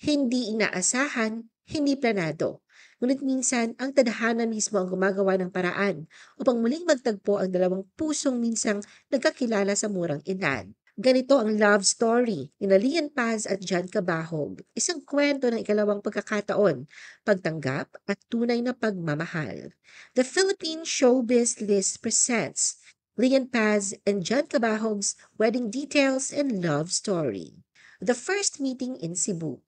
Hindi inaasahan, hindi planado. Ngunit minsan, ang tadhana mismo ang gumagawa ng paraan upang muling magtagpo ang dalawang pusong minsang nagkakilala sa murang edad. Ganito ang love story ni Lian Paz at John Cabahog, isang kwento ng ikalawang pagkakataon, pagtanggap at tunay na pagmamahal. The Philippine Showbiz List presents Lian Paz and John Cabahog's wedding details and love story. The first meeting in Cebu.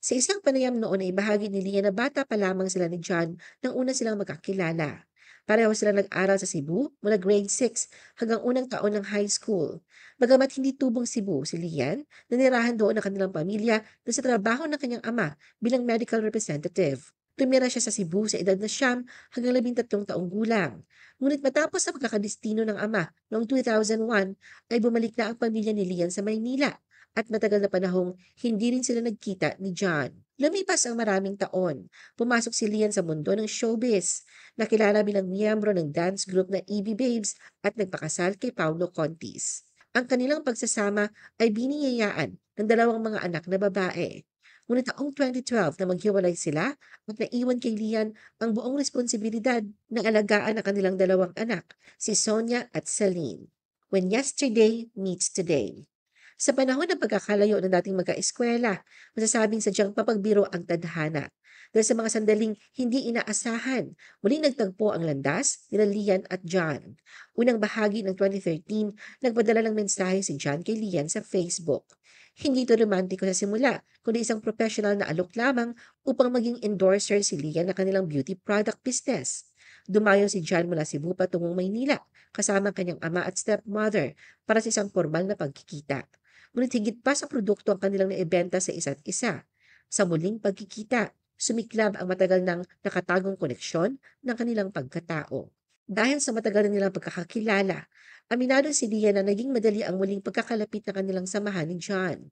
Sa isang panayam noon ay bahagi ni Lian na bata pa lamang sila ni John nang una silang magkakilala. Pareho silang nag-aral sa Cebu mula grade 6 hanggang unang taon ng high school. Bagamat hindi tubong Cebu si Lian, nanirahan doon ang kanilang pamilya na sa trabaho ng kanyang ama bilang medical representative. Tumira siya sa Cebu sa edad na siyam hanggang 13 taong gulang. Ngunit matapos sa pagkakadestino ng ama noong 2001 ay bumalik na ang pamilya ni Lian sa Maynila at matagal na panahong hindi rin sila nagkita ni John. Lumipas ang maraming taon. Pumasok si Lian sa mundo ng showbiz. Nakilala bilang miyembro ng dance group na EB Babes at nagpakasal kay Paulo Contis. Ang kanilang pagsasama ay biniyayaan ng dalawang mga anak na babae. Ngunit taong 2012 na maghiwalay sila at naiwan kay Lian ang buong responsibilidad na alagaan ang kanilang dalawang anak, si Sonia at Celine. When yesterday meets today. Sa panahon ng pagkakalayo ng dating magkaeskwela, masasabing sadyang papagbiro ang tadhana. Dahil sa mga sandaling hindi inaasahan, muling nagtagpo ang landas nila Lian at John. Unang bahagi ng 2013, nagpadala ng mensahe si John kay Lian sa Facebook. Hindi ito romantiko sa simula, kundi isang professional na alok lamang upang maging endorser si Lian na kanilang beauty product business. Dumayo si John mula Cebu patungong Maynila, kasama ang kanyang ama at stepmother para sa isang formal na pagkikita. Ngunit higit pa sa produkto ang kanilang naibenta sa isa't isa. Sa muling pagkikita, sumiklab ang matagal ng nakatagong koneksyon ng kanilang pagkatao. Dahil sa matagal na nilang pagkakakilala, aminado si Dia na naging madali ang muling pagkakalapit ng kanilang samahan ni John.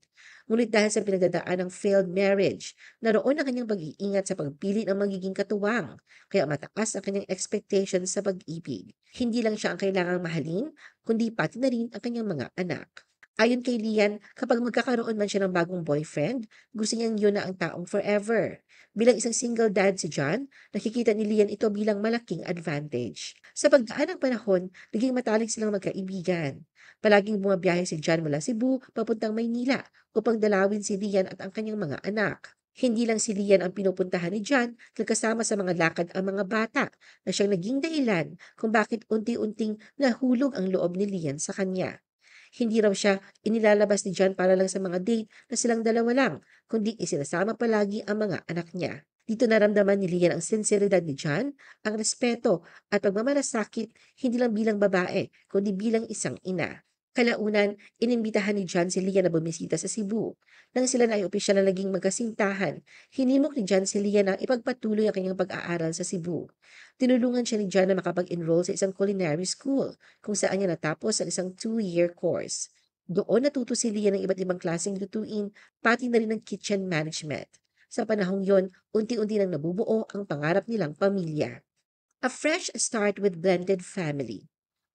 Ngunit dahil sa pinagdadaan ng failed marriage, naroon ang kanyang pag-iingat sa pagpili ng magiging katuwang, kaya mataas ang kanyang expectations sa pag-ibig. Hindi lang siya ang kailangang mahalin, kundi pati na rin ang kanyang mga anak. Ayon kay Lian, kapag magkakaroon man siya ng bagong boyfriend, gusto niyang yun na ang taong forever. Bilang isang single dad si John, nakikita ni Lian ito bilang malaking advantage. Sa pagdaan ng panahon, naging matalik silang magkaibigan. Palaging bumabiyahe si John mula Cebu papuntang Maynila upang dalawin si Lian at ang kanyang mga anak. Hindi lang si Lian ang pinupuntahan ni John, kasama sa mga lakad ang mga bata na siyang naging dahilan kung bakit unti-unting nahulog ang loob ni Lian sa kanya. Hindi raw siya inilalabas ni John para lang sa mga date na silang dalawa lang, kundi isinasama palagi ang mga anak niya. Dito naramdaman ni Lian ang sinseridad ni John, ang respeto at pagmamalasakit hindi lang bilang babae, kundi bilang isang ina. Kalaunan, inimbitahan ni John si Lian na bumisita sa Cebu. Nang sila na ay opisyal na naging magkasintahan, hinimok ni John si Lian na ipagpatuloy ang kanyang pag-aaral sa Cebu. Tinulungan siya ni John na makapag-enroll sa isang culinary school kung saan niya natapos ang isang 2-year course. Doon natuto si Lian ng iba't ibang klaseng lutuin, pati na rin ng kitchen management. Sa panahong yon, unti-unti nang nabubuo ang pangarap nilang pamilya. A fresh start with blended family.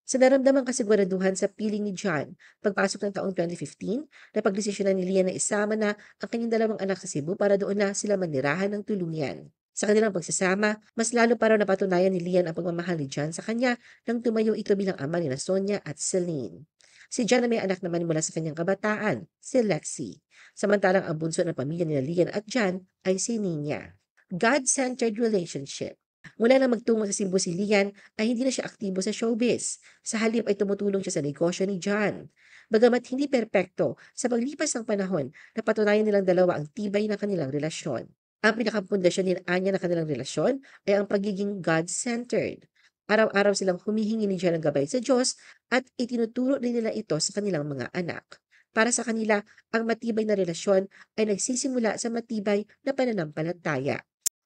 Sa naramdamang kasiguraduhan sa piling ni John, pagpasok ng taong 2015, napagdesisyonan ni Lian na isama na ang kanyang dalawang anak sa Cebu para doon na sila manirahan ng tuluyan. Sa kanilang pagsasama, mas lalo pa raw napatunayan ni Lian ang pagmamahal ni John sa kanya nang tumayo ito bilang ama ni Sonia at Celine. Si John na may anak naman mula sa kanyang kabataan, si Lexi. Samantalang ang bunso ng pamilya ni Lian at John ay si Nina. God-centered relationship. Mula na magtungo sa Cebu si Lian ay hindi na siya aktibo sa showbiz. Sa halip ay tumutulong siya sa negosyo ni John. Bagamat hindi perpekto, sa paglipas ng panahon, napatunayan nilang dalawa ang tibay ng kanilang relasyon. Ang pinakapundasyon ni Anya ng kanilang relasyon ay ang pagiging God-centered. Araw-araw silang humihingi ni John ng gabay sa Diyos at itinuturo din nila ito sa kanilang mga anak. Para sa kanila, ang matibay na relasyon ay nagsisimula sa matibay na pananampalataya.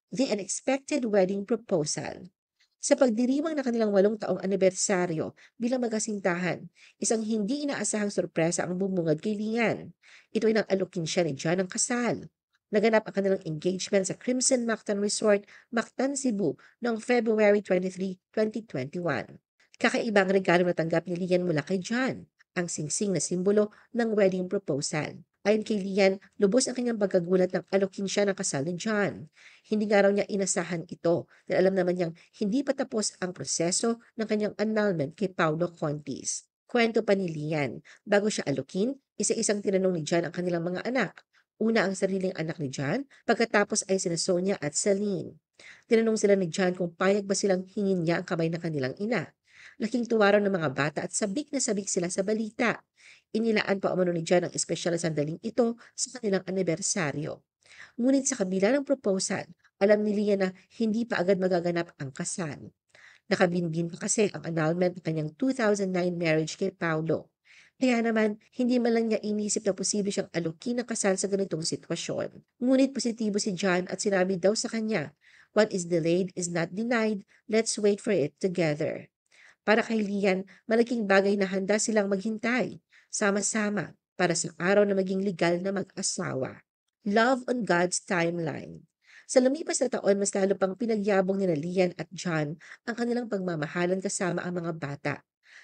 The Unexpected Wedding Proposal. Sa pagdiriwang ng kanilang 8 taong anibersaryo bilang magkasintahan, isang hindi inaasahang sorpresa ang bumungad kay Lian. Ito ay nang alukin siya ni John ng kasal. Naganap ang kanilang engagement sa Crimson Mactan Resort, Mactan, Cebu noong February 23, 2021. Kakaibang regalo na tanggap ni Lian mula kay John, ang singsing na simbolo ng wedding proposal. Ayon kay Lian, lubos ang kanyang pagkagulat ng alokin siya ng kasal ni John. Hindi nga raw niya inasahan ito dahil alam naman niyang hindi pa tapos ang proseso ng kanyang annulment kay Paulo Contis. Kwento pa ni Lian, bago siya alokin, isa-isang tinanong ni John ang kanilang mga anak. Una ang sariling anak ni John, pagkatapos ay sina Sonia at Celine. Tinanong sila ni John kung payag ba silang hingin niya ang kamay ng kanilang ina. Laking tuwa raw ng mga bata at sabik na sabik sila sa balita. Inilaan pa umano ni John ang espesyal na sandaling ito sa kanilang anibersaryo. Ngunit sa kabila ng proposal, alam ni Leah na hindi pa agad magaganap ang kasal. Nakabinbin pa kasi ang annulment ng kanyang 2009 marriage kay Paulo. Kaya naman, hindi man lang niya inisip na posible siyang alukin ng kasal sa ganitong sitwasyon. Ngunit positibo si John at sinabi daw sa kanya, "What is delayed is not denied. Let's wait for it together." Para kay Lian, malaking bagay na handa silang maghintay, sama-sama, para sa araw na maging legal na mag-asawa. Love on God's Timeline. Sa lumipas na taon, mas lalo pang pinagyabong nila Lian at John ang kanilang pagmamahalan kasama ang mga bata.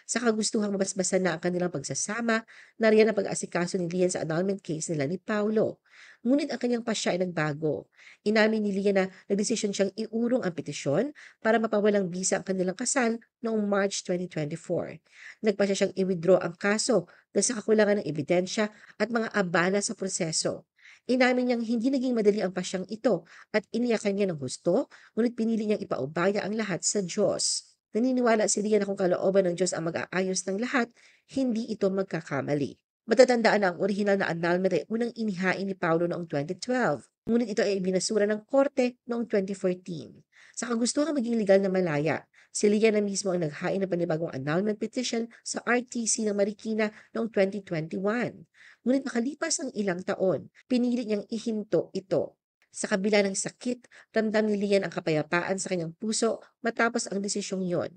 Sa kagustuhang mabasbasan na ang kanilang pagsasama, nariyan ang pag-asikaso ni Lian sa annulment case nila ni Paulo. Ngunit ang kanyang pasya ay nagbago. Inamin ni Lian na nagdesisyon siyang iurong ang petisyon para mapawalang bisa ang kanilang kasal noong March 2024. Nagpasya siyang i-withdraw ang kaso dahil sa kakulangan ng ebidensya at mga abala sa proseso. Inamin niyang hindi naging madali ang pasyang ito at iniyakan niya ng husto, ngunit pinili niyang ipaubaya ang lahat sa Diyos. Naniniwala si Rian na kung kalooban ng Diyos ang mag-aayos ng lahat, hindi ito magkakamali. Matatandaan na ang orihinal na annulment ay unang inihain ni Paulo noong 2012, ngunit ito ay ibinasura ng korte noong 2014. Sa kagustuhan maging legal na malaya, si Lian na mismo ang naghain ng panibagong annulment petition sa RTC ng Marikina noong 2021. Ngunit makalipas ang ilang taon, pinili niyang ihinto ito. Sa kabila ng sakit, ramdam ni Lian ang kapayapaan sa kanyang puso matapos ang desisyong yon.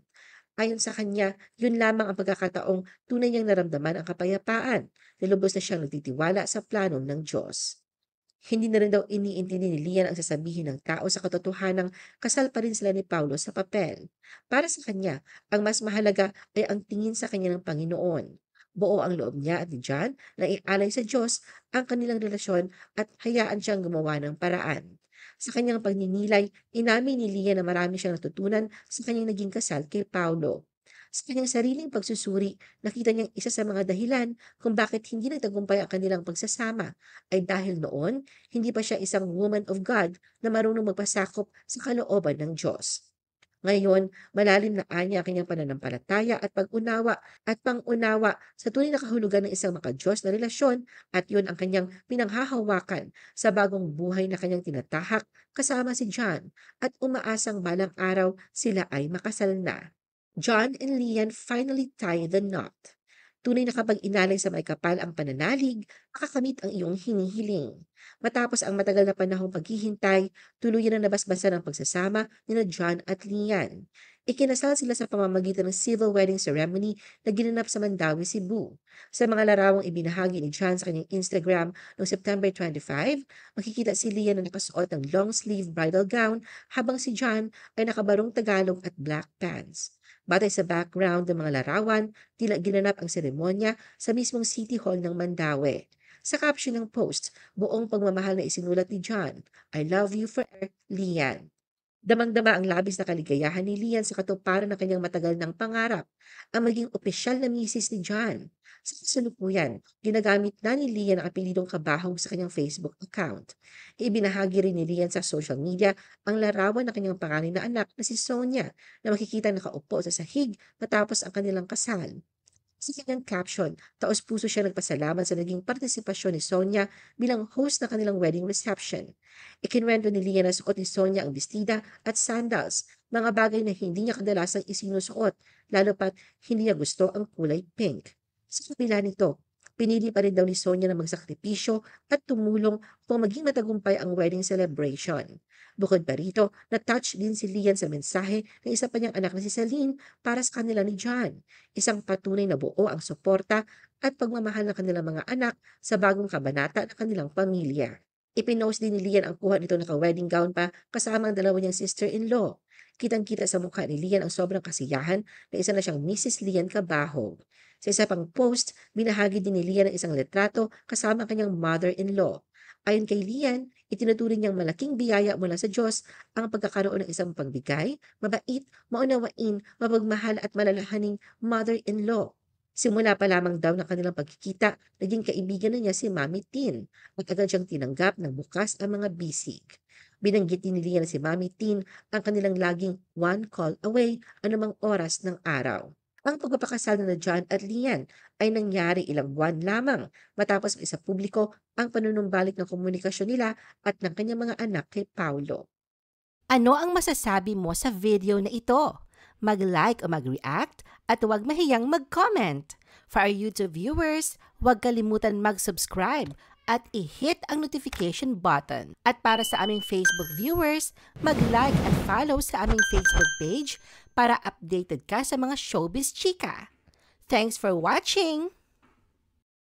Ayon sa kanya, yun lamang ang pagkakataong tunay niyang naramdaman ang kapayapaan na lubos na siyang nagtitiwala sa plano ng Diyos. Hindi na rin daw iniintindi ni Lian ang sasabihin ng tao sa katotohanang kasal pa rin sila ni Paulo sa papel. Para sa kanya, ang mas mahalaga ay ang tingin sa kanya ng Panginoon. Buo ang loob niya at ni John na ialay sa Diyos ang kanilang relasyon at hayaan siyang gumawa ng paraan. Sa kanyang pagninilay, inamin ni Lian na marami siyang natutunan sa kanyang naging kasal kay Paulo. Sa kanyang sariling pagsusuri, nakita niyang isa sa mga dahilan kung bakit hindi nagtagumpay ang kanilang pagsasama ay dahil noon, hindi pa siya isang woman of God na marunong magpasakop sa kalooban ng Diyos. Ngayon, malalim na anya ang kanyang pananampalataya at pag-unawa at pang-unawa sa tunay na kahulugan ng isang makadiyos na relasyon at yun ang kanyang pinanghahawakan sa bagong buhay na kanyang tinatahak kasama si John at umaasang balang araw sila ay makasal na. John and Lian finally tie the knot. Tunay na kapag inalay sa may kapal ang pananalig, makakamit ang iyong hinihiling. Matapos ang matagal na panahong paghihintay, tuluyan na nabasbasan ang pagsasama nina John at Lian. Ikinasal sila sa pamamagitan ng civil wedding ceremony na ginanap sa Mandawi, Cebu. Sa mga larawang ibinahagi ni John sa kanyang Instagram noong September 25, makikita si Lian na nakasuot ng long sleeve bridal gown habang si John ay nakabarong Tagalog at black pants. Batay sa background ng mga larawan, tila ginanap ang seremonya sa mismong City Hall ng Mandawi. Sa caption ng post, buong pagmamahal na isinulat ni John, "I love you forever, Lian." Damang-dama ang labis na kaligayahan ni Lian sa katuparan ng kanyang matagal ng pangarap, ang maging opisyal na misis ni John. Sa kasalukuyan, ginagamit na ni Lian ang apelidong Kabahog sa kanyang Facebook account. Ibinahagi rin ni Lian sa social media ang larawan ng kanyang panganay na anak na si Sonia na makikita nakaupo sa sahig matapos ang kanilang kasal. Sa kanyang caption, taos-puso siya nagpasalamat sa naging partisipasyon ni Sonia bilang host ng kanilang wedding reception. Ikinwento ni Leah na suot ni Sonia ang bestida at sandals, mga bagay na hindi niya kadalasang isinusuot, lalo pat hindi niya gusto ang kulay pink. Sa kabila nito, pinili pa rin daw ni Sonia na magsakripisyo at tumulong upang maging matagumpay ang wedding celebration. Bukod pa rito, na-touch din si Lian sa mensahe ng isa pa niyang anak na si Celine para sa kanila ni John, isang patunay na buo ang suporta at pagmamahal ng kanilang mga anak sa bagong kabanata ng kanilang pamilya. Ipinost din ni Lian ang kuha nito naka-wedding gown pa kasama ang dalawa niyang sister-in-law. Kitang-kita sa mukha ni Lian ang sobrang kasiyahan na isa na siyang Mrs. Lian Cabahog. Sa isa pang post, binahagi din ni Lian ang isang litrato kasama ang kanyang mother-in-law. Ayon kay Lian, itinuturing niyang malaking biyaya mula sa Diyos ang pagkakaroon ng isang pagbigay, mabait, maunawain, mapagmahal at malalahaning mother-in-law. Simula pa lamang daw ng kanilang pagkikita, naging kaibigan na niya si Mami Tin at agad siyang tinanggap ng bukas ang mga bisig. Binanggit din ni Lian na si Mami Tin ang kanilang laging one call away anumang oras ng araw. Ang pagpapakasal na John at Lian ay nangyari ilang buwan lamang matapos sa publiko ang panunumbalik ng komunikasyon nila at ng kanyang mga anak kay Paulo. Ano ang masasabi mo sa video na ito? Mag-like o mag-react at huwag mahiyang mag-comment. For our YouTube viewers, huwag kalimutan mag-subscribe at i-hit ang notification button. At para sa aming Facebook viewers, mag-like at follow sa aming Facebook page para updated ka sa mga showbiz chika. Thanks for watching!